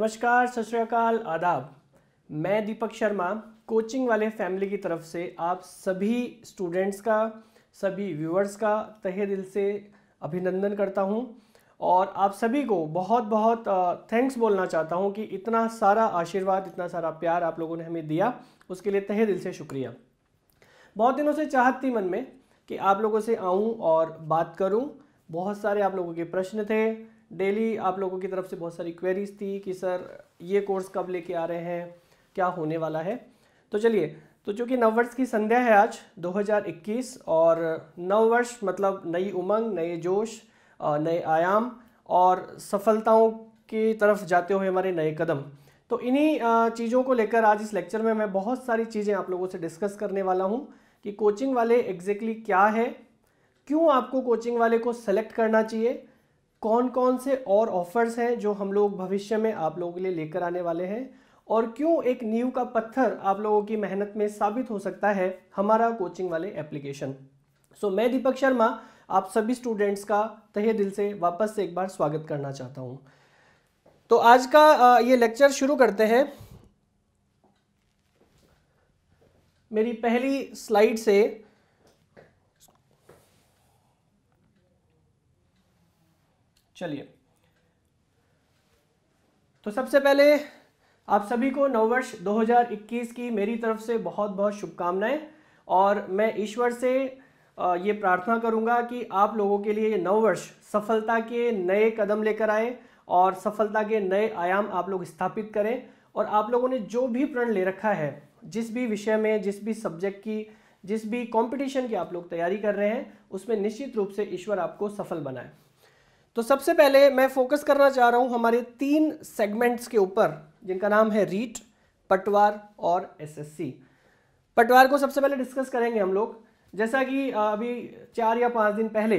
नमस्कार, सत श्री अकाल, आदाब। मैं दीपक शर्मा कोचिंग वाले फैमिली की तरफ से आप सभी स्टूडेंट्स का, सभी व्यूअर्स का तहे दिल से अभिनंदन करता हूं और आप सभी को बहुत बहुत थैंक्स बोलना चाहता हूं कि इतना सारा आशीर्वाद, इतना सारा प्यार आप लोगों ने हमें दिया, उसके लिए तहे दिल से शुक्रिया। बहुत दिनों से चाहत थी मन में कि आप लोगों से आऊं और बात करूं। बहुत सारे आप लोगों के प्रश्न थे, डेली आप लोगों की तरफ से बहुत सारी क्वेरीज थी कि सर ये कोर्स कब लेके आ रहे हैं, क्या होने वाला है। तो चलिए, तो चूँकि नववर्ष की संध्या है आज 2021 और नववर्ष मतलब नई उमंग, नए जोश, नए आयाम और सफलताओं की तरफ जाते हुए हमारे नए कदम। तो इन्हीं चीज़ों को लेकर आज इस लेक्चर में मैं बहुत सारी चीज़ें आप लोगों से डिस्कस करने वाला हूँ कि कोचिंग वाले एग्जैक्टली क्या है, क्यों आपको कोचिंग वाले को सेलेक्ट करना चाहिए, कौन कौन से और ऑफर्स हैं जो हम लोग भविष्य में आप लोगों के लिए लेकर आने वाले हैं, और क्यों एक नींव का पत्थर आप लोगों की मेहनत में साबित हो सकता है हमारा कोचिंग वाले एप्लीकेशन। सो मैं दीपक शर्मा आप सभी स्टूडेंट्स का तहे दिल से वापस से एक बार स्वागत करना चाहता हूं। तो आज का ये लेक्चर शुरू करते हैं मेरी पहली स्लाइड से। चलिए, तो सबसे पहले आप सभी को नववर्ष 2021 की मेरी तरफ से बहुत बहुत शुभकामनाएं, और मैं ईश्वर से ये प्रार्थना करूंगा कि आप लोगों के लिए ये नववर्ष सफलता के नए कदम लेकर आए और सफलता के नए आयाम आप लोग स्थापित करें। और आप लोगों ने जो भी प्रण ले रखा है, जिस भी विषय में, जिस भी सब्जेक्ट की, जिस भी कंपटीशन की आप लोग तैयारी कर रहे हैं, उसमें निश्चित रूप से ईश्वर आपको सफल बनाए। तो सबसे पहले मैं फोकस करना चाह रहा हूं हमारे 3 सेगमेंट्स के ऊपर, जिनका नाम है रीट, पटवार और एसएससी। पटवार को सबसे पहले डिस्कस करेंगे हम लोग। जैसा कि अभी 4 या 5 दिन पहले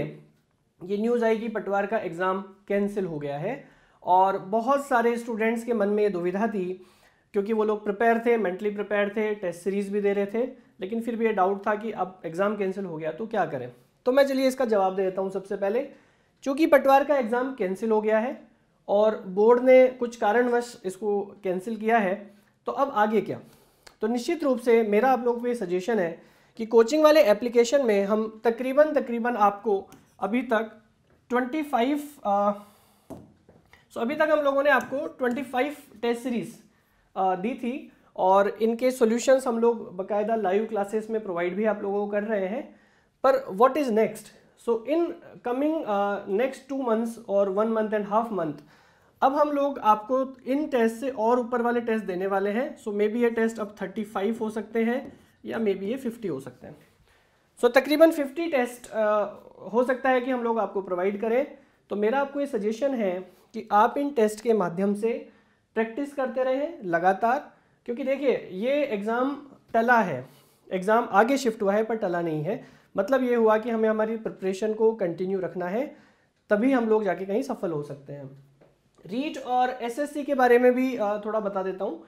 ये न्यूज़ आई कि पटवार का एग्ज़ाम कैंसिल हो गया है, और बहुत सारे स्टूडेंट्स के मन में ये दुविधा थी, क्योंकि वो लोग प्रिपेयर थे, मेंटली प्रिपेयर थे, टेस्ट सीरीज भी दे रहे थे, लेकिन फिर भी ये डाउट था कि अब एग्ज़ाम कैंसिल हो गया तो क्या करें। तो मैं चलिए इसका जवाब दे देता हूँ। सबसे पहले, चूँकि पटवार का एग्ज़ाम कैंसिल हो गया है और बोर्ड ने कुछ कारणवश इसको कैंसिल किया है, तो अब आगे क्या। तो निश्चित रूप से मेरा आप लोगों को ये सजेशन है कि कोचिंग वाले एप्लीकेशन में हम तकरीबन आपको अभी तक 25 अभी तक हम लोगों ने आपको 25 टेस्ट सीरीज दी थी, और इनके सॉल्यूशंस हम लोग बाकायदा लाइव क्लासेस में प्रोवाइड भी आप लोगों को कर रहे हैं। पर what is next? So in coming next 2 months और 1 मंथ एंड हाफ मंथ, अब हम लोग आपको इन टेस्ट से और ऊपर वाले टेस्ट देने वाले हैं। सो मे बी ये टेस्ट अब 35 हो सकते हैं या मे बी ये 50 हो सकते हैं। सो तकरीबन 50 टेस्ट हो सकता है कि हम लोग आपको प्रोवाइड करें। तो मेरा आपको ये सजेशन है कि आप इन टेस्ट के माध्यम से प्रैक्टिस करते रहें लगातार, क्योंकि देखिए ये एग्ज़ाम टला है, एग्ज़ाम आगे शिफ्ट हुआ है पर टला नहीं है। मतलब ये हुआ कि हमें हमारी प्रिपरेशन को कंटिन्यू रखना है, तभी हम लोग जाके कहीं सफल हो सकते हैं। रीट और एसएससी के बारे में भी थोड़ा बता देता हूँ।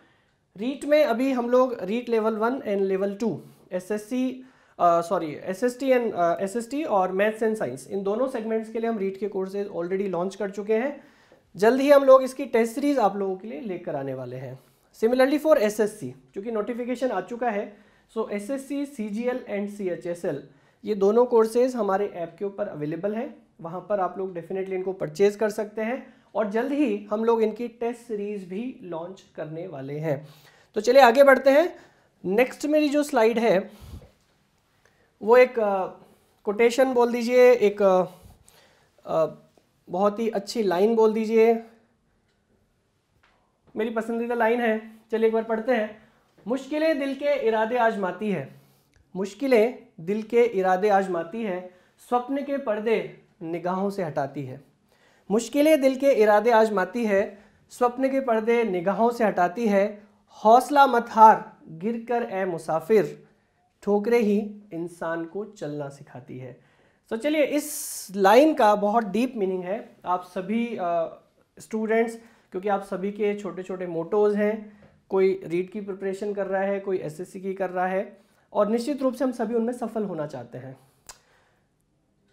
रीट में अभी हम लोग REET level 1 and level 2, SST and SST और मैथ्स एंड साइंस, इन दोनों सेगमेंट्स के लिए हम रीट के कोर्सेज ऑलरेडी लॉन्च कर चुके हैं। जल्द ही हम लोग इसकी टेस्ट सीरीज आप लोगों के लिए लेकर आने वाले हैं। सिमिलरली फॉर एसएससी, क्योंकि नोटिफिकेशन आ चुका है, सो एसएससी, सीजीएल एंड सीएचएसएल, ये दोनों कोर्सेज हमारे ऐप के ऊपर अवेलेबल हैं। वहाँ पर आप लोग डेफिनेटली इनको परचेज कर सकते हैं, और जल्द ही हम लोग इनकी टेस्ट सीरीज भी लॉन्च करने वाले हैं। तो चलिए आगे बढ़ते हैं। नेक्स्ट मेरी जो स्लाइड है वो एक कोटेशन बोल दीजिए, एक बहुत ही अच्छी लाइन बोल दीजिए, मेरी पसंदीदा लाइन है। चलिए एक बार पढ़ते हैं। मुश्किलें दिल के इरादे आजमाती है, मुश्किलें दिल के इरादे आजमाती है, स्वप्न के पर्दे निगाहों से हटाती है। मुश्किलें दिल के इरादे आजमाती है, स्वप्न के पर्दे निगाहों से हटाती है। हौसला मत हार, गिर कर ए मुसाफिर, ठोकरें ही इंसान को चलना सिखाती है। तो चलिए, इस लाइन का बहुत डीप मीनिंग है। आप सभी स्टूडेंट्स, क्योंकि आप सभी के छोटे छोटे मोटोज़ हैं, कोई रीट की प्रिपरेशन कर रहा है, कोई एसएससी की कर रहा है, और निश्चित रूप से हम सभी उनमें सफल होना चाहते हैं।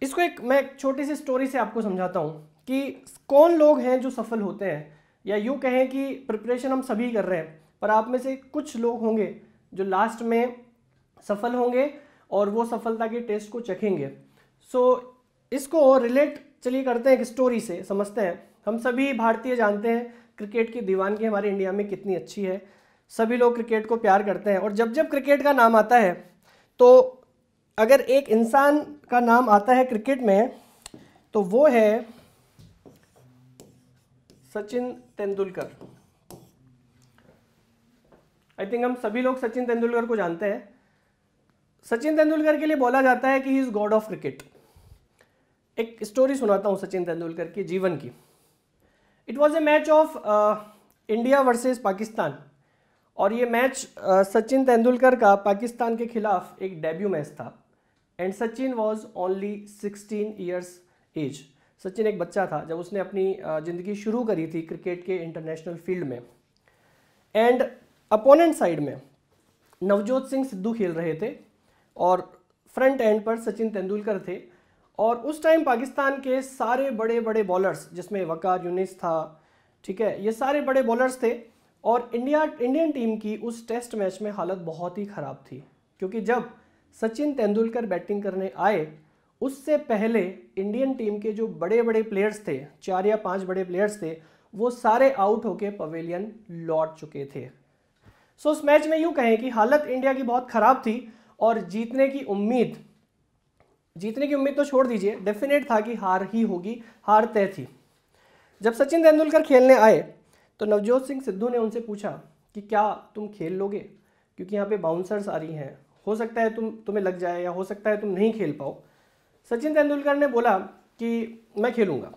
इसको मैं एक छोटी सी स्टोरी से आपको समझाता हूँ कि कौन लोग हैं जो सफल होते हैं। या यूँ कहें कि प्रिपरेशन हम सभी कर रहे हैं, पर आप में से कुछ लोग होंगे जो लास्ट में सफल होंगे और वो सफलता के टेस्ट को चखेंगे। सो इसको रिलेट चलिए करते हैं एक स्टोरी से, समझते हैं। हम सभी भारतीय जानते हैं क्रिकेट की दीवानगी हमारे इंडिया में कितनी अच्छी है, सभी लोग क्रिकेट को प्यार करते हैं। और जब जब क्रिकेट का नाम आता है तो अगर एक इंसान का नाम आता है क्रिकेट में तो वो है सचिन तेंदुलकर। आई थिंक हम सभी लोग सचिन तेंदुलकर को जानते हैं। सचिन तेंदुलकर के लिए बोला जाता है कि he is God of cricket. एक स्टोरी सुनाता हूं सचिन तेंदुलकर के जीवन की। It was a match of India versus Pakistan, और ये मैच सचिन तेंदुलकर का पाकिस्तान के खिलाफ एक डेब्यू मैच था। And Sachin was only 16 years age. Sachin एक बच्चा था जब उसने अपनी ज़िंदगी शुरू करी थी क्रिकेट के इंटरनेशनल फील्ड में। एंड अपोनेंट साइड में नवजोत सिंह सिद्धू खेल रहे थे और फ्रंट एंड पर सचिन तेंदुलकर थे। और उस टाइम पाकिस्तान के सारे बड़े बड़े बॉलर्स, जिसमें वकार यूनिस था, ठीक है, ये सारे बड़े बॉलर्स थे। और इंडियन टीम की उस टेस्ट मैच में हालत बहुत ही ख़राब थी, क्योंकि जब सचिन तेंदुलकर बैटिंग करने आए उससे पहले इंडियन टीम के जो बड़े बड़े प्लेयर्स थे, 4 या 5 बड़े प्लेयर्स थे, वो सारे आउट होके पवेलियन लौट चुके थे। सो उस मैच में यूँ कहें कि हालत इंडिया की बहुत ख़राब थी और जीतने की उम्मीद तो छोड़ दीजिए, डेफिनेट था कि हार ही होगी, हार तय थी। जब सचिन तेंदुलकर खेलने आए तो नवजोत सिंह सिद्धू ने उनसे पूछा कि क्या तुम खेल लोगे, क्योंकि यहाँ पे बाउंसर्स आ रही हैं, हो सकता है तुम्हें लग जाए या हो सकता है तुम नहीं खेल पाओ। सचिन तेंदुलकर ने बोला कि मैं खेलूँगा।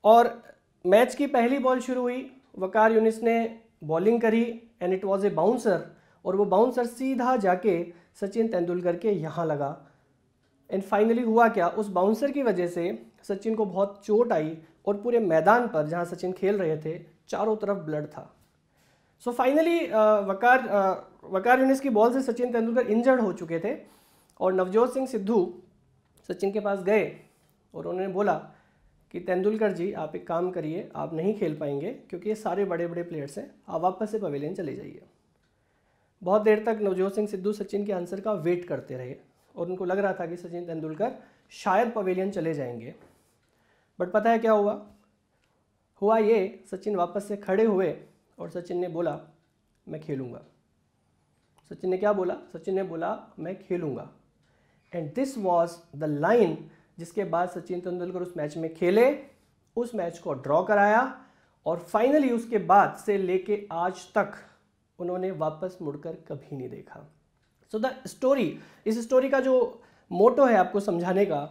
और मैच की पहली बॉल शुरू हुई, वकार यूनिस ने बॉलिंग करी and it was a bouncer, और वो बाउंसर सीधा जाके सचिन तेंदुलकर के यहाँ लगा। एंड फाइनली हुआ क्या, उस बाउंसर की वजह से सचिन को बहुत चोट आई और पूरे मैदान पर जहाँ सचिन खेल रहे थे चारों तरफ ब्लड था। सो फाइनली वकार यूनिस की बॉल से सचिन तेंदुलकर इंजर्ड हो चुके थे और नवजोत सिंह सिद्धू सचिन के पास गए और उन्होंने बोला कि तेंदुलकर जी आप एक काम करिए, आप नहीं खेल पाएंगे क्योंकि ये सारे बड़े बड़े प्लेयर्स हैं, आप वापस से पवेलियन चले जाइए। बहुत देर तक नवजोत सिंह सिद्धू सचिन के आंसर का वेट करते रहे और उनको लग रहा था कि सचिन तेंदुलकर शायद पवेलियन चले जाएंगे। बट पता है क्या हुआ ये, सचिन वापस से खड़े हुए और सचिन ने बोला मैं खेलूँगा। सचिन ने क्या बोला? सचिन ने बोला मैं खेलूँगा। And this was the line जिसके बाद सचिन तेंदुलकर उस मैच में खेले, उस मैच को ड्रॉ कराया और फाइनली उसके बाद से लेके आज तक उन्होंने वापस मुड़कर कभी नहीं देखा। सो द स्टोरी, इस स्टोरी का जो मोटो है आपको समझाने का,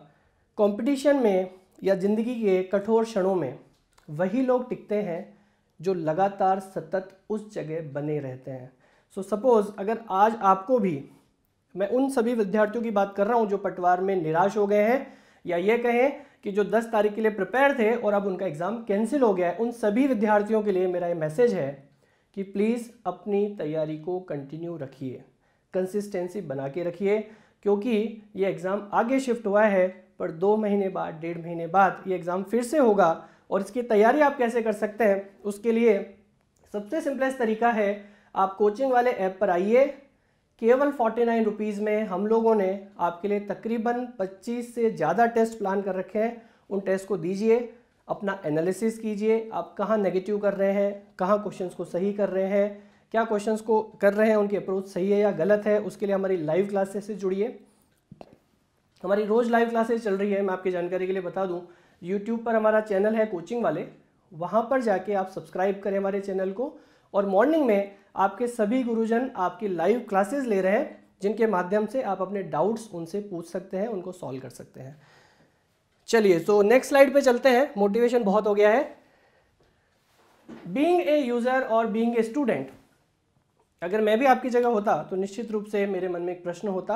कंपटीशन में या ज़िंदगी के कठोर क्षणों में वही लोग टिकते हैं जो लगातार सतत उस जगह बने रहते हैं। सो सपोज़ अगर आज आपको भी, मैं उन सभी विद्यार्थियों की बात कर रहा हूं जो पटवार में निराश हो गए हैं या ये कहें कि जो 10 तारीख के लिए प्रिपेयर थे और अब उनका एग्ज़ाम कैंसिल हो गया है, उन सभी विद्यार्थियों के लिए मेरा ये मैसेज है कि प्लीज़ अपनी तैयारी को कंटिन्यू रखिए, कंसिस्टेंसी बना के रखिए, क्योंकि ये एग्ज़ाम आगे शिफ्ट हुआ है पर 2 महीने बाद, 1.5 महीने बाद ये एग्ज़ाम फिर से होगा। और इसकी तैयारी आप कैसे कर सकते हैं, उसके लिए सबसे सिंपलेस्ट तरीका है, आप कोचिंग वाले ऐप पर आइए। केवल 49 रुपीज़ में हम लोगों ने आपके लिए तकरीबन 25 से ज़्यादा टेस्ट प्लान कर रखे हैं। उन टेस्ट को दीजिए, अपना एनालिसिस कीजिए, आप कहाँ नेगेटिव कर रहे हैं, कहाँ क्वेश्चंस को सही कर रहे हैं, क्या क्वेश्चंस को कर रहे हैं उनकी अप्रोच सही है या गलत है। उसके लिए हमारी लाइव क्लासेस से जुड़िए। हमारी रोज़ लाइव क्लासेस चल रही है। मैं आपकी जानकारी के लिए बता दूं, यूट्यूब पर हमारा चैनल है कोचिंग वाले, वहाँ पर जाके आप सब्सक्राइब करें हमारे चैनल को। और मॉर्निंग में आपके सभी गुरुजन आपकी लाइव क्लासेस ले रहे हैं, जिनके माध्यम से आप अपने डाउट्स उनसे पूछ सकते हैं, उनको सॉल्व कर सकते हैं। चलिए तो नेक्स्ट स्लाइड पे चलते हैं। मोटिवेशन बहुत हो गया है। बीइंग ए यूज़र और बीइंग ए स्टूडेंट, अगर मैं भी आपकी जगह होता तो निश्चित रूप से मेरे मन में एक प्रश्न होता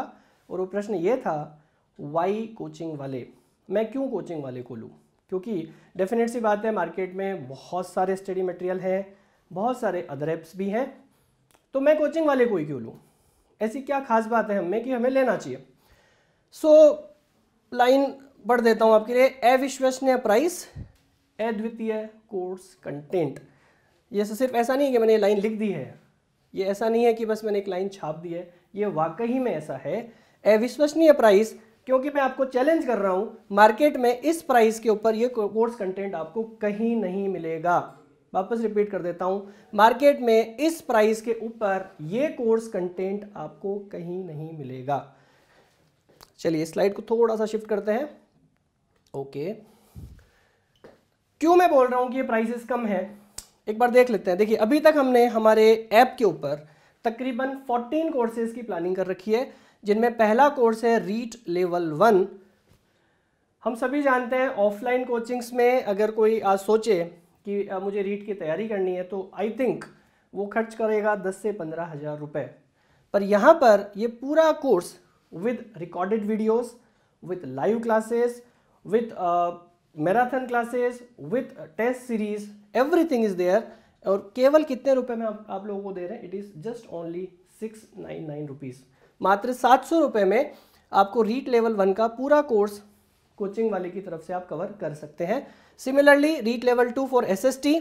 और वो प्रश्न ये था, वाई कोचिंग वाले, मैं क्यों कोचिंग वाले को लूँ? क्योंकि डेफिनेट सी बात है, मार्केट में बहुत सारे स्टडी मटेरियल हैं, बहुत सारे अदर ऐप्स भी हैं, तो मैं कोचिंग वाले को ही क्यों लूँ? ऐसी क्या खास बात है हमें कि हमें लेना चाहिए? सो लाइन पढ़ देता हूँ आपके लिए। अविश्वसनीय प्राइस, अद्वितीय कोर्स कंटेंट। ये सिर्फ ऐसा नहीं है कि मैंने ये लाइन लिख दी है, ये ऐसा नहीं है कि बस मैंने एक लाइन छाप दी है, ये वाकई में ऐसा है। अविश्वसनीय प्राइस, क्योंकि मैं आपको चैलेंज कर रहा हूँ, मार्केट में इस प्राइस के ऊपर ये कोर्स कंटेंट आपको कहीं नहीं मिलेगा। वापस रिपीट कर देता हूँ, मार्केट में इस प्राइस के ऊपर ये कोर्स कंटेंट आपको कहीं नहीं मिलेगा। चलिए स्लाइड को थोड़ा सा शिफ्ट करते हैं। ओके, क्यों मैं बोल रहा हूँ कि ये प्राइसेस कम है, एक बार देख लेते हैं। देखिए अभी तक हमने हमारे ऐप के ऊपर तकरीबन 14 कोर्सेज की प्लानिंग कर रखी है, जिनमें पहला कोर्स है रीट लेवल 1। हम सभी जानते हैं ऑफलाइन कोचिंग्स में अगर कोई आज सोचे कि मुझे रीट की तैयारी करनी है तो आई थिंक वो खर्च करेगा 10 से 15 हज़ार रुपये। पर यहाँ पर ये पूरा course with recorded videos, with live classes, with marathon classes, with test series, everything is there. और केवल कितने रुपए में आप लोगों को दे रहे हैं? It is just only 699 rupees. मात्र 700 रुपये में आपको रीट लेवल 1 का पूरा कोर्स कोचिंग वाले की तरफ से आप कवर कर सकते हैं। Similarly REET level 2 for SST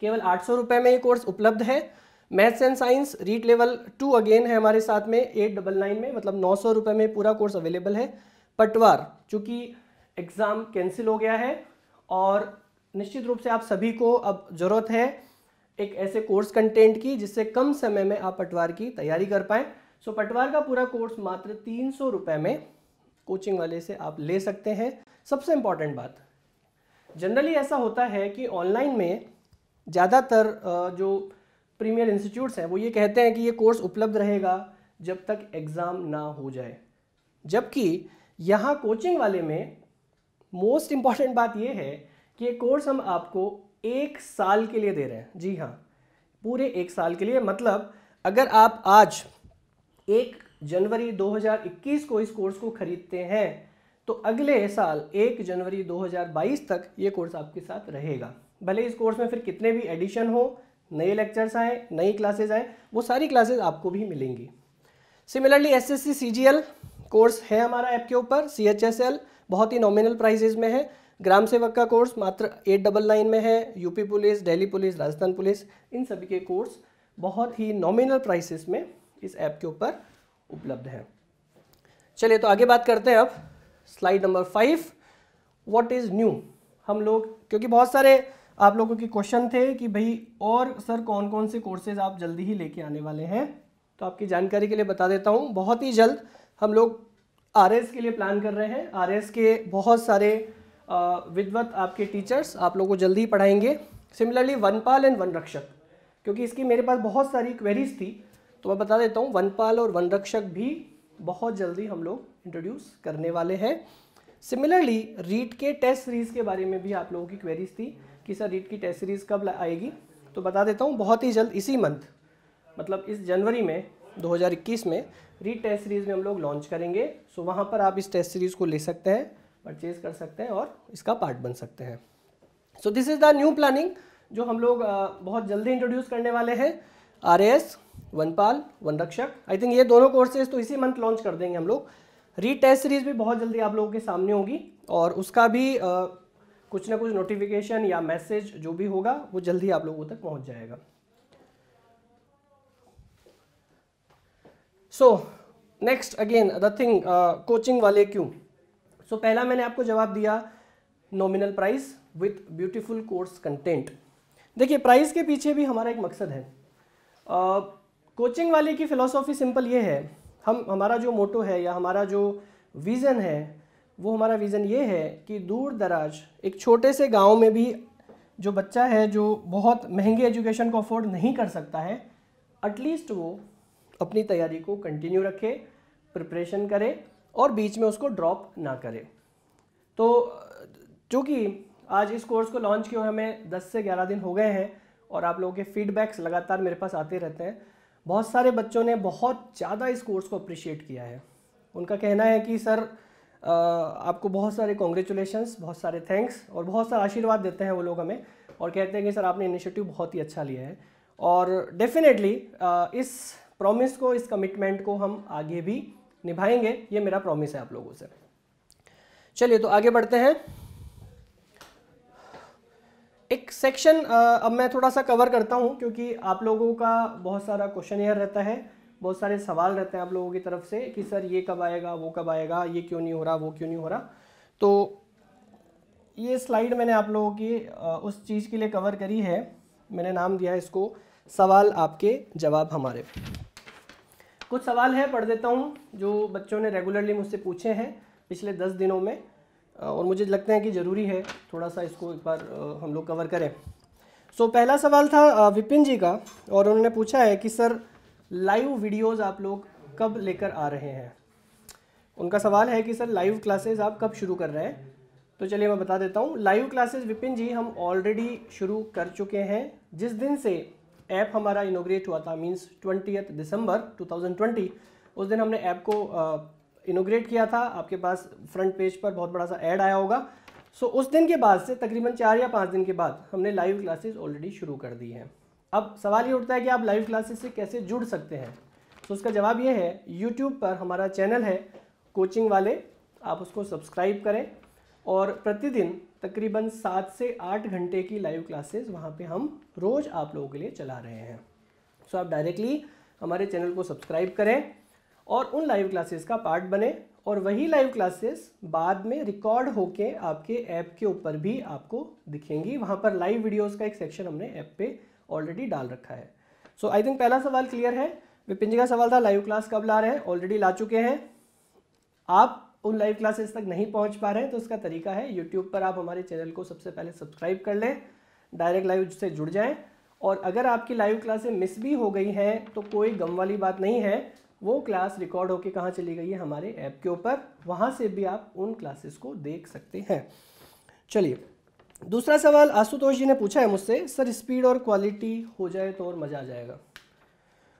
केवल 800 रुपये में ये कोर्स उपलब्ध है। Maths and science REET level 2 again है हमारे साथ में 899 में, मतलब 900 रुपये में पूरा कोर्स अवेलेबल है। पटवार, चूँकि एग्ज़ाम कैंसिल हो गया है और निश्चित रूप से आप सभी को अब ज़रूरत है एक ऐसे कोर्स कंटेंट की जिससे कम समय में आप पटवार की तैयारी कर पाएँ। सो पटवार का पूरा कोर्स मात्र 300 रुपये में कोचिंग वाले से आप ले सकते हैं। सबसे इम्पॉर्टेंट बात, जनरली ऐसा होता है कि ऑनलाइन में ज़्यादातर जो प्रीमियर इंस्टीट्यूट्स हैं वो ये कहते हैं कि ये कोर्स उपलब्ध रहेगा जब तक एग्ज़ाम ना हो जाए, जबकि यहाँ कोचिंग वाले में मोस्ट इम्पॉर्टेंट बात ये है कि ये कोर्स हम आपको 1 साल के लिए दे रहे हैं। जी हाँ, पूरे 1 साल के लिए। मतलब अगर आप आज 1 जनवरी 2021 को इस कोर्स को खरीदते हैं तो अगले साल 1 जनवरी 2022 तक ये कोर्स आपके साथ रहेगा। भले इस कोर्स में फिर कितने भी एडिशन हो, नए लेक्चर्स आए, नई क्लासेज आए, वो सारी क्लासेज आपको भी मिलेंगी। सिमिलरली SSC CGL कोर्स है हमारा ऐप के ऊपर। CHSL बहुत ही नॉमिनल प्राइजेज में है। ग्राम सेवक का कोर्स मात्र 899 में है। UP police, Delhi police, Rajasthan police, इन सभी के कोर्स बहुत ही नॉमिनल प्राइसेस में इस ऐप के ऊपर उपलब्ध है। चलिए तो आगे बात करते हैं अब slide number 5, what is new. हम लोग, क्योंकि बहुत सारे आप लोगों के क्वेश्चन थे कि भाई और सर कौन कौन से कोर्सेज आप जल्दी ही लेके आने वाले हैं, तो आपकी जानकारी के लिए बता देता हूँ। बहुत ही जल्द हम लोग RS के लिए प्लान कर रहे हैं। RS के बहुत सारे विद्वत आपके टीचर्स आप लोगों को जल्दी ही पढ़ाएंगे। सिमिलरली वनपाल एंड वनरक्षक, क्योंकि इसकी मेरे पास बहुत सारी क्वेरीज थी तो मैं बता देता हूँ, वनपाल और वनरक्षक भी बहुत जल्दी हम लोग इंट्रोड्यूस करने वाले हैं। सिमिलरली रीट के टेस्ट सीरीज़ के बारे में भी आप लोगों की क्वेरीज थी कि सर रीट की टेस्ट सीरीज़ कब आएगी, तो बता देता हूँ बहुत ही जल्द, इसी मंथ, मतलब इस जनवरी में 2021 में रीट टेस्ट सीरीज़ में हम लोग लॉन्च करेंगे। सो वहाँ पर आप इस टेस्ट सीरीज़ को ले सकते हैं, परचेज कर सकते हैं और इसका पार्ट बन सकते हैं। So this is the new planning जो हम लोग बहुत जल्दी इंट्रोड्यूस करने वाले हैं। RS, वनपाल, वनरक्षक, आई थिंक ये दोनों कोर्सेज तो इसी मंथ लॉन्च कर देंगे हम लोग। रीट टेस्ट सीरीज़ भी बहुत जल्दी आप लोगों के सामने होगी और उसका भी कुछ ना कुछ नोटिफिकेशन या मैसेज जो भी होगा वो जल्दी आप लोगों तक पहुंच जाएगा। So next again the thing, coaching वाले क्यों। सो पहला मैंने आपको जवाब दिया, nominal price with beautiful course content. देखिए प्राइस के पीछे भी हमारा एक मकसद है। कोचिंग वाले की फ़िलॉसफी सिंपल ये है, हमारा जो मोटो है या हमारा जो विज़न है वो हमारा विज़न ये है कि दूर दराज एक छोटे से गांव में भी जो बच्चा है जो बहुत महंगी एजुकेशन को अफोर्ड नहीं कर सकता है, एटलीस्ट वो अपनी तैयारी को कंटिन्यू रखे, प्रिपरेशन करे और बीच में उसको ड्रॉप ना करे। तो चूँकि आज इस कोर्स को लॉन्च किए हुए हमें 10 से 11 दिन हो गए हैं और आप लोगों के फीडबैक्स लगातार मेरे पास आते रहते हैं। बहुत सारे बच्चों ने बहुत ज़्यादा इस कोर्स को अप्रिशिएट किया है। उनका कहना है कि सर आपको बहुत सारे कॉन्ग्रेचुलेशंस, बहुत सारे थैंक्स और बहुत सारा आशीर्वाद देते हैं वो लोग हमें और कहते हैं कि सर आपने इनिशिएटिव बहुत ही अच्छा लिया है। और डेफिनेटली इस प्रॉमिस को, इस कमिटमेंट को हम आगे भी निभाएंगे, ये मेरा प्रॉमिस है आप लोगों से। चलिए तो आगे बढ़ते हैं। सेक्शन अब मैं थोड़ा सा कवर करता हूँ, क्योंकि आप लोगों का बहुत सारा क्वेश्चन एयर रहता है, बहुत सारे सवाल रहते हैं आप लोगों की तरफ से कि सर ये कब आएगा, वो कब आएगा, ये क्यों नहीं हो रहा, वो क्यों नहीं हो रहा। तो ये स्लाइड मैंने आप लोगों की उस चीज़ के लिए कवर करी है, मैंने नाम दिया है इसको सवाल आपके जवाब हमारे। कुछ सवाल है पढ़ देता हूँ जो बच्चों ने रेगुलरली मुझसे पूछे हैं पिछले 10 दिनों में, और मुझे लगता है कि ज़रूरी है थोड़ा सा इसको एक बार हम लोग कवर करें। सो पहला सवाल था विपिन जी का, और उन्होंने पूछा है कि सर लाइव वीडियोस आप लोग कब लेकर आ रहे हैं। उनका सवाल है कि सर लाइव क्लासेस आप कब शुरू कर रहे हैं। तो चलिए मैं बता देता हूँ। लाइव क्लासेस विपिन जी हम ऑलरेडी शुरू कर चुके हैं। जिस दिन से ऐप हमारा इनोग्रेट हुआ था, मींस 20 दिसंबर 2020, उस दिन हमने ऐप को इनोग्रेट किया था। आपके पास फ्रंट पेज पर बहुत बड़ा सा ऐड आया होगा। सो उस दिन के बाद से तकरीबन 4 या 5 दिन के बाद हमने लाइव क्लासेस ऑलरेडी शुरू कर दी हैं। अब सवाल ये उठता है कि आप लाइव क्लासेस से कैसे जुड़ सकते हैं। तो उसका जवाब ये है, यूट्यूब पर हमारा चैनल है कोचिंग वाले, आप उसको सब्सक्राइब करें और प्रतिदिन तकरीबन 7 से 8 घंटे की लाइव क्लासेस वहाँ पे हम रोज़ आप लोगों के लिए चला रहे हैं। सो आप डायरेक्टली हमारे चैनल को सब्सक्राइब करें और उन लाइव क्लासेस का पार्ट बने, और वही लाइव क्लासेस बाद में रिकॉर्ड होके आपके ऐप के ऊपर भी आपको दिखेंगी। वहाँ पर लाइव वीडियोस का एक सेक्शन हमने ऐप पे ऑलरेडी डाल रखा है। सो आई थिंक पहला सवाल क्लियर है। विपिन जी का सवाल था लाइव क्लास कब ला रहे हैं, ऑलरेडी ला चुके हैं। आप उन लाइव क्लासेस तक नहीं पहुंच पा रहे हैं तो उसका तरीका है, यूट्यूब पर आप हमारे चैनल को सबसे पहले सब्सक्राइब कर लें, डायरेक्ट लाइव से जुड़ जाएं। और अगर आपकी लाइव क्लासें मिस भी हो गई हैं तो कोई गम वाली बात नहीं है, वो क्लास रिकॉर्ड होके कहाँ चली गई है, हमारे ऐप के ऊपर, वहाँ से भी आप उन क्लासेस को देख सकते हैं। चलिए दूसरा सवाल आशुतोष जी ने पूछा है मुझसे, सर स्पीड और क्वालिटी हो जाए तो और मज़ा आ जाएगा।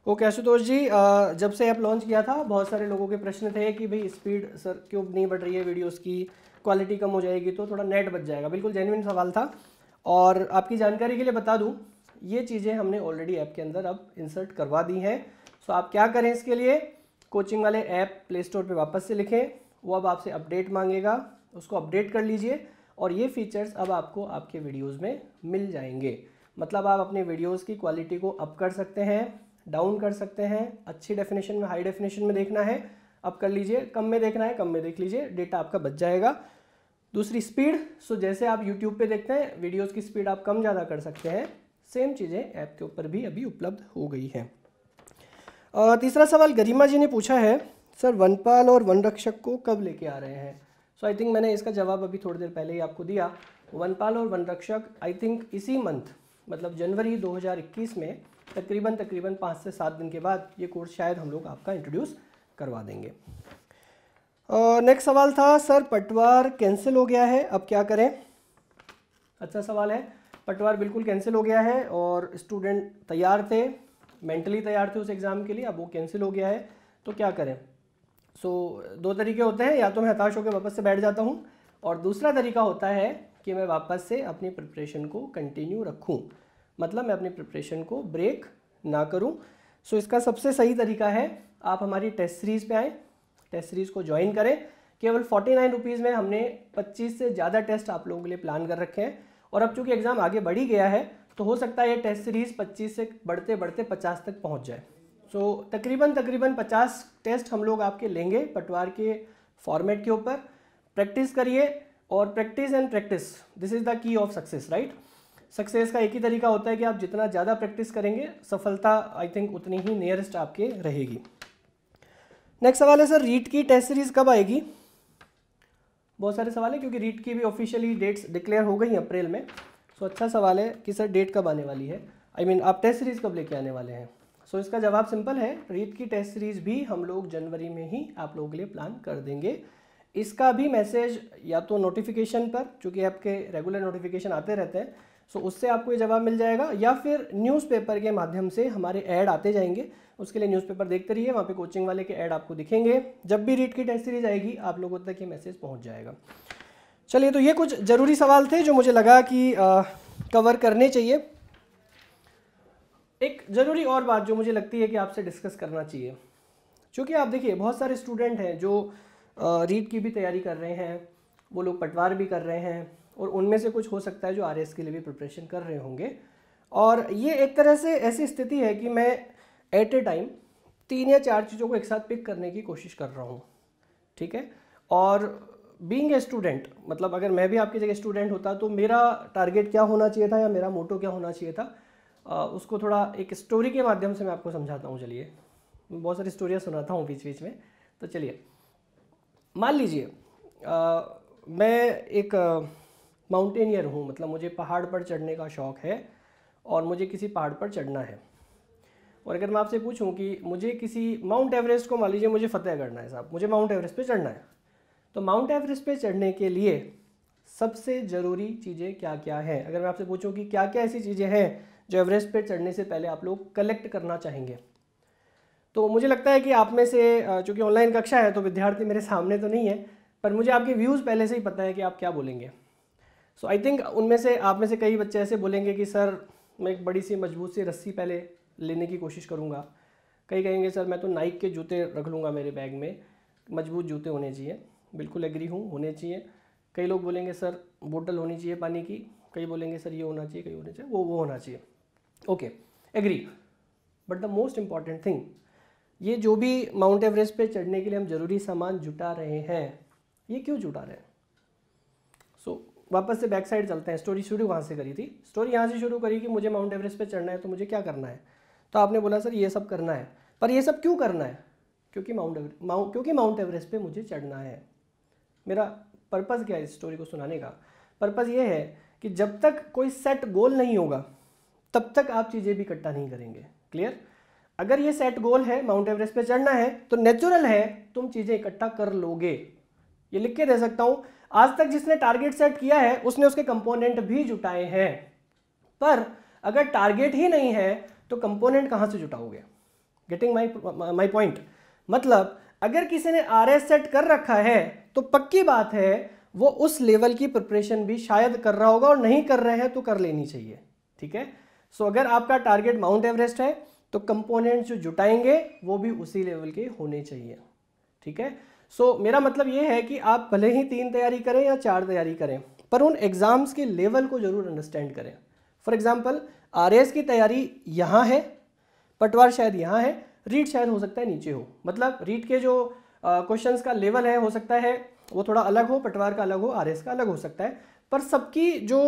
ओके आशुतोष जी, जब से ऐप लॉन्च किया था बहुत सारे लोगों के प्रश्न थे कि भाई स्पीड सर क्यों नहीं बढ़ रही है वीडियोस की, क्वालिटी कम हो जाएगी तो थोड़ा नेट बच जाएगा। बिल्कुल जेन्युइन सवाल था, और आपकी जानकारी के लिए बता दूं ये चीज़ें हमने ऑलरेडी ऐप के अंदर अब इंसर्ट करवा दी हैं। सो आप क्या करें इसके लिए, कोचिंग वाले ऐप प्ले स्टोर पर वापस से लिखें, वो अब आपसे अपडेट मांगेगा, उसको अपडेट कर लीजिए और ये फीचर्स अब आपको आपके वीडियोज़ में मिल जाएंगे। मतलब आप अपने वीडियोज़ की क्वालिटी को अप कर सकते हैं, डाउन कर सकते हैं, अच्छी डेफिनेशन में, हाई डेफिनेशन में देखना है अप कर लीजिए, कम में देखना है कम में देख लीजिए, डेटा आपका बच जाएगा। दूसरी स्पीड, सो जैसे आप यूट्यूब पे देखते हैं वीडियोस की स्पीड आप कम ज़्यादा कर सकते हैं, सेम चीज़ें ऐप के ऊपर भी अभी उपलब्ध हो गई हैं। तीसरा सवाल गरिमा जी ने पूछा है, सर वनपाल और वनरक्षक को कब लेके आ रहे हैं। सो आई थिंक मैंने इसका जवाब अभी थोड़ी देर पहले ही आपको दिया। वनपाल और वनरक्षक आई थिंक इसी मंथ, मतलब जनवरी 2021 में तकरीबन 5 से 7 दिन के बाद ये कोर्स शायद हम लोग आपका इंट्रोड्यूस करवा देंगे। नेक्स्ट सवाल था, सर पटवार कैंसिल हो गया है अब क्या करें। अच्छा सवाल है, पटवार बिल्कुल कैंसिल हो गया है और स्टूडेंट तैयार थे, मेंटली तैयार थे उस एग्ज़ाम के लिए, अब वो कैंसिल हो गया है तो क्या करें। सो दो तरीके होते हैं, या तो मैं हताश होकर वापस से बैठ जाता हूँ, और दूसरा तरीका होता है कि मैं वापस से अपनी प्रिपरेशन को कंटिन्यू रखूँ, मतलब मैं अपनी प्रिपरेशन को ब्रेक ना करूं। सो इसका सबसे सही तरीका है आप हमारी टेस्ट सीरीज़ पे आएँ, टेस्ट सीरीज़ को ज्वाइन करें। केवल 49 रुपीज़ में हमने 25 से ज़्यादा टेस्ट आप लोगों के लिए प्लान कर रखे हैं, और अब चूंकि एग्ज़ाम आगे बढ़ ही गया है तो हो सकता है ये टेस्ट सीरीज़ 25 से बढ़ते बढ़ते 50 तक पहुँच जाए। सो तकरीबन 50 टेस्ट हम लोग आपके लेंगे पटवार के फॉर्मेट के ऊपर। प्रैक्टिस करिए, और practice and practice, this is the key of success, right. Success का एक ही तरीका होता है कि आप जितना ज़्यादा प्रैक्टिस करेंगे सफलता आई थिंक उतनी ही नियरेस्ट आपके रहेगी। नेक्स्ट सवाल है, सर रीट की टेस्ट सीरीज़ कब आएगी। बहुत सारे सवाल है क्योंकि रीट की भी ऑफिशियली डेट्स डिक्लेयर हो गई अप्रैल में। सो अच्छा सवाल है कि सर डेट कब आने वाली है, आई मीन आप टेस्ट सीरीज़ कब लेके आने वाले हैं। सो इसका जवाब सिंपल है, रीट की टेस्ट सीरीज़ भी हम लोग जनवरी में ही आप लोगों के लिए प्लान कर देंगे। इसका भी मैसेज या तो नोटिफिकेशन पर, चूँकि आपके रेगुलर नोटिफिकेशन आते रहते हैं, सो उससे आपको ये जवाब मिल जाएगा, या फिर न्यूज़पेपर के माध्यम से हमारे ऐड आते जाएंगे। उसके लिए न्यूज़पेपर देखते रहिए, वहाँ पे कोचिंग वाले के ऐड आपको दिखेंगे। जब भी रीट की टेस्ट सीरीज आएगी आप लोगों तक ये मैसेज पहुँच जाएगा। चलिए, तो ये कुछ ज़रूरी सवाल थे जो मुझे लगा कि कवर करने चाहिए। एक ज़रूरी और बात जो मुझे लगती है कि आपसे डिस्कस करना चाहिए, क्योंकि आप देखिए बहुत सारे स्टूडेंट हैं जो रीट की भी तैयारी कर रहे हैं, वो लोग पटवार भी कर रहे हैं, और उनमें से कुछ हो सकता है जो आरएस के लिए भी प्रिपरेशन कर रहे होंगे। और ये एक तरह से ऐसी स्थिति है कि मैं एट ए टाइम 3 या 4 चीज़ों को एक साथ पिक करने की कोशिश कर रहा हूँ, ठीक है। और बीइंग ए स्टूडेंट, मतलब अगर मैं भी आपकी जगह स्टूडेंट होता तो मेरा टारगेट क्या होना चाहिए था या मेरा मोटो क्या होना चाहिए था, उसको थोड़ा एक स्टोरी के माध्यम से मैं आपको समझाता हूँ। चलिए, मैं बहुत सारी स्टोरियाँ सुनाता हूँ बीच बीच में। तो चलिए, मान लीजिए मैं एक माउंटेनियर हूँ, मतलब मुझे पहाड़ पर चढ़ने का शौक़ है और मुझे किसी पहाड़ पर चढ़ना है। और अगर मैं आपसे पूछूं कि मुझे किसी माउंट एवरेस्ट को, मान लीजिए मुझे फतेह करना है साहब, मुझे माउंट एवरेस्ट पे चढ़ना है, तो माउंट एवरेस्ट पे चढ़ने के लिए सबसे ज़रूरी चीज़ें क्या क्या हैं? अगर मैं आपसे पूछूं कि क्या क्या ऐसी चीज़ें हैं जो एवरेस्ट पे चढ़ने से पहले आप लोग कलेक्ट करना चाहेंगे, तो मुझे लगता है कि आप में से, चूँकि ऑनलाइन कक्षा है तो विद्यार्थी मेरे सामने तो नहीं है, पर मुझे आपके व्यूज़ पहले से ही पता है कि आप क्या बोलेंगे। सो आई थिंक उनमें से, आप में से कई बच्चे ऐसे बोलेंगे कि सर मैं एक बड़ी सी मजबूत सी रस्सी पहले लेने की कोशिश करूँगा। कई कहेंगे सर मैं तो नाइक के जूते रख लूँगा मेरे बैग में, मजबूत जूते होने चाहिए। बिल्कुल एग्री हूँ, होने चाहिए। कई लोग बोलेंगे सर बोतल होनी चाहिए पानी की, कई बोलेंगे सर ये होना चाहिए, कई होना चाहिए वो होना चाहिए। Okay, agree. But the most important thing, ये जो भी माउंट एवरेस्ट पे चढ़ने के लिए हम ज़रूरी सामान जुटा रहे हैं, ये क्यों जुटा रहे हैं? वापस से बैक साइड चलते हैं। स्टोरी शुरू कहाँ से करी थी? स्टोरी यहाँ से शुरू करी कि मुझे माउंट एवरेस्ट पे चढ़ना है, तो मुझे क्या करना है? तो आपने बोला सर ये सब करना है, पर ये सब क्यों करना है? क्योंकि माउंट एवरेस्ट पे मुझे चढ़ना है। मेरा पर्पज़ क्या है इस स्टोरी को सुनाने का? पर्पज़ ये है कि जब तक कोई सेट गोल नहीं होगा तब तक आप चीज़ें भी इकट्ठा नहीं करेंगे। क्लियर? अगर ये सेट गोल है, माउंट एवरेस्ट पे चढ़ना है, तो नेचुरल है तुम चीज़ें इकट्ठा कर लोगे। ये लिख के दे सकता हूँ, आज तक जिसने टारगेट सेट किया है उसने उसके कंपोनेंट भी जुटाए हैं। पर अगर टारगेट ही नहीं है तो कंपोनेंट कहाँ से जुटाओगे? Getting my point? मतलब अगर किसी ने आरएस सेट कर रखा है तो पक्की बात है वो उस लेवल की प्रिपरेशन भी शायद कर रहा होगा, और नहीं कर रहे हैं तो कर लेनी चाहिए। ठीक है? सो अगर आपका टारगेट माउंट एवरेस्ट है तो कंपोनेंट जो जुटाएंगे वो भी उसी लेवल के होने चाहिए। ठीक है? सो मेरा मतलब ये है कि आप भले ही 3 तैयारी करें या 4 तैयारी करें, पर उन एग्जाम्स के लेवल को जरूर अंडरस्टैंड करें। फॉर एग्जाम्पल, आरएस की तैयारी यहाँ है, पटवार शायद यहाँ है, रीट शायद हो सकता है नीचे हो। मतलब रीट के जो क्वेश्चंस का लेवल है हो सकता है वो थोड़ा अलग हो, पटवार का अलग हो, आरएस का अलग हो सकता है, पर सबकी जो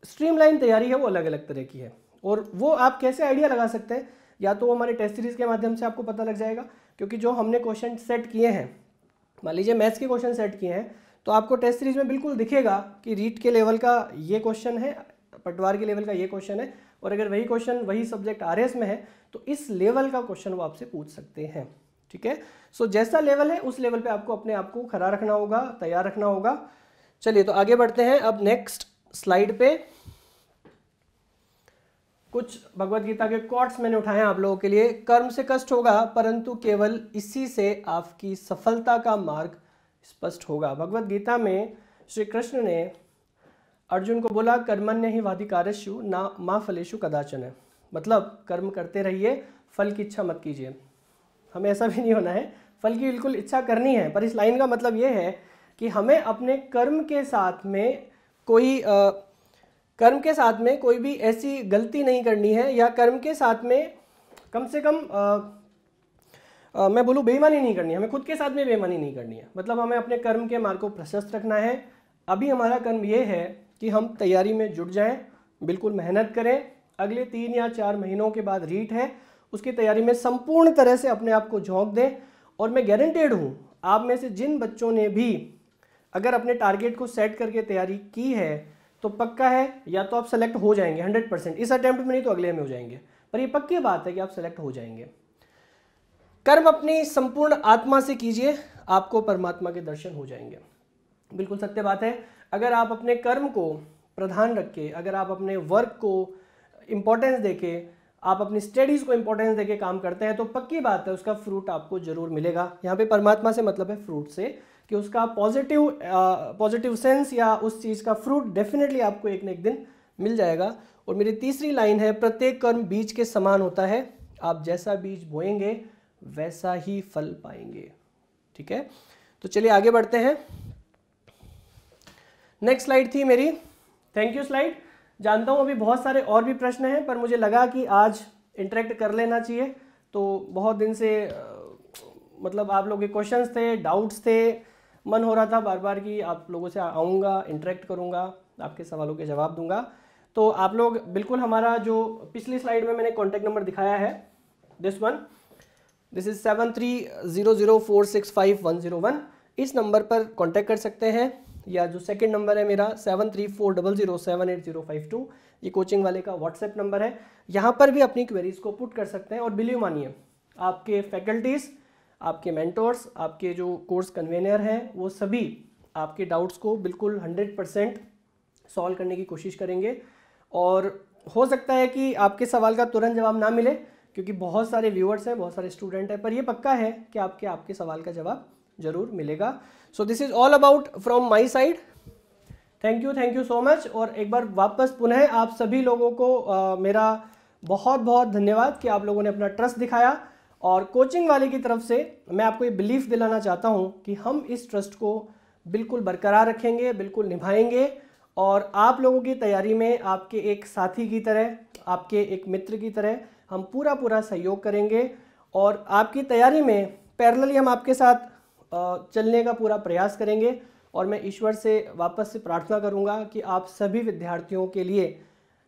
स्ट्रीमलाइन तैयारी है वो अलग अलग तरह की है। और वो आप कैसे आइडिया लगा सकते हैं? या तो हमारे टेस्ट सीरीज के माध्यम से आपको पता लग जाएगा, क्योंकि जो हमने क्वेश्चन सेट किए हैं, मान लीजिए मैथ्स के क्वेश्चन सेट किए हैं, तो आपको टेस्ट सीरीज में बिल्कुल दिखेगा कि रीट के लेवल का ये क्वेश्चन है, पटवार के लेवल का ये क्वेश्चन है, और अगर वही क्वेश्चन वही सब्जेक्ट आरएस में है तो इस लेवल का क्वेश्चन वो आपसे पूछ सकते हैं। ठीक है? सो जैसा लेवल है उस लेवल पे आपको अपने आप को खड़ा रखना होगा, तैयार रखना होगा। चलिए तो आगे बढ़ते हैं। अब नेक्स्ट स्लाइड पे कुछ भगवत गीता के कोट्स मैंने उठाए हैं आप लोगों के लिए। कर्म से कष्ट होगा परंतु केवल इसी से आपकी सफलता का मार्ग स्पष्ट होगा। भगवत गीता में श्री कृष्ण ने अर्जुन को बोला, कर्मण्य ही वाधिकारस्यु ना मा फलेषु कदाचन। मतलब कर्म करते रहिए, फल की इच्छा मत कीजिए। हमें ऐसा भी नहीं होना है, फल की बिल्कुल इच्छा करनी है, पर इस लाइन का मतलब ये है कि हमें अपने कर्म के साथ में कोई भी ऐसी गलती नहीं करनी है, या कर्म के साथ में कम से कम मैं बोलूँ बेईमानी नहीं करनी है। हमें खुद के साथ में बेईमानी नहीं करनी है। मतलब हमें अपने कर्म के मार्ग को प्रशस्त रखना है। अभी हमारा कर्म ये है कि हम तैयारी में जुट जाएं, बिल्कुल मेहनत करें। अगले 3 या 4 महीनों के बाद रीट है, उसकी तैयारी में संपूर्ण तरह से अपने आप को झोंक दें। और मैं गारंटेड हूँ, आप में से जिन बच्चों ने भी अगर अपने टारगेट को सेट करके तैयारी की है तो पक्का है या तो आप सेलेक्ट हो जाएंगे 100%, इस अटेम्प्ट में नहीं तो अगले में हो जाएंगे, पर ये पक्की बात है कि आप सेलेक्ट हो जाएंगे। कर्म अपनी संपूर्ण आत्मा से कीजिए, आपको परमात्मा के दर्शन हो जाएंगे। बिल्कुल सत्य बात है। अगर आप अपने कर्म को प्रधान रख के, अगर आप अपने वर्क को इंपॉर्टेंस देके, आप अपनी स्टडीज़ को इंपॉर्टेंस देके काम करते हैं तो पक्की बात है उसका फ्रूट आपको जरूर मिलेगा। यहाँ पे परमात्मा से मतलब है फ्रूट से, कि उसका पॉजिटिव सेंस या उस चीज़ का फ्रूट डेफिनेटली आपको एक न एक दिन मिल जाएगा। और मेरी तीसरी लाइन है, प्रत्येक कर्म बीज के समान होता है, आप जैसा बीज बोएंगे वैसा ही फल पाएंगे। ठीक है? तो चलिए आगे बढ़ते हैं। नेक्स्ट स्लाइड थी मेरी थैंक यू स्लाइड। जानता हूँ अभी बहुत सारे और भी प्रश्न हैं, पर मुझे लगा कि आज इंटरेक्ट कर लेना चाहिए। तो बहुत दिन से मतलब आप लोगों के क्वेश्चंस थे, डाउट्स थे, मन हो रहा था बार बार कि आप लोगों से आऊँगा, इंटरेक्ट करूँगा, आपके सवालों के जवाब दूंगा। तो आप लोग बिल्कुल हमारा जो पिछली स्लाइड में मैंने कॉन्टैक्ट नंबर दिखाया है, दिस इज़ 7300465101, इस नंबर पर कॉन्टैक्ट कर सकते हैं। या जो सेकंड नंबर है मेरा 7340078052, ये कोचिंग वाले का व्हाट्सएप नंबर है। यहाँ पर भी अपनी क्वेरीज को पुट कर सकते हैं। और बिलीव मानिए, आपके फैकल्टीज़, आपके मेंटोर्स, आपके जो कोर्स कन्वेनर हैं, वो सभी आपके डाउट्स को बिल्कुल 100% सॉल्व करने की कोशिश करेंगे। और हो सकता है कि आपके सवाल का तुरंत जवाब ना मिले, क्योंकि बहुत सारे व्यूअर्स हैं, बहुत सारे स्टूडेंट हैं, पर ये पक्का है कि आपके सवाल का जवाब जरूर मिलेगा। So this is all about from my side. Thank you so much. और एक बार वापस पुनः आप सभी लोगों को मेरा बहुत बहुत धन्यवाद कि आप लोगों ने अपना ट्रस्ट दिखाया। और कोचिंग वाले की तरफ से मैं आपको ये बिलीफ दिलाना चाहता हूँ कि हम इस ट्रस्ट को बिल्कुल बरकरार रखेंगे, बिल्कुल निभाएंगे। और आप लोगों की तैयारी में आपके एक साथी की तरह, आपके एक मित्र की तरह हम पूरा सहयोग करेंगे। और आपकी तैयारी में पैरेलली हम आपके साथ चलने का पूरा प्रयास करेंगे। और मैं ईश्वर से वापस से प्रार्थना करूंगा कि आप सभी विद्यार्थियों के लिए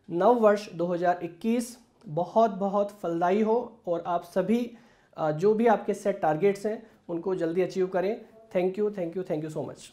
नव वर्ष 2021 बहुत बहुत फलदायी हो, और आप सभी जो भी आपके सेट टारगेट्स हैं उनको जल्दी अचीव करें। Thank you so much.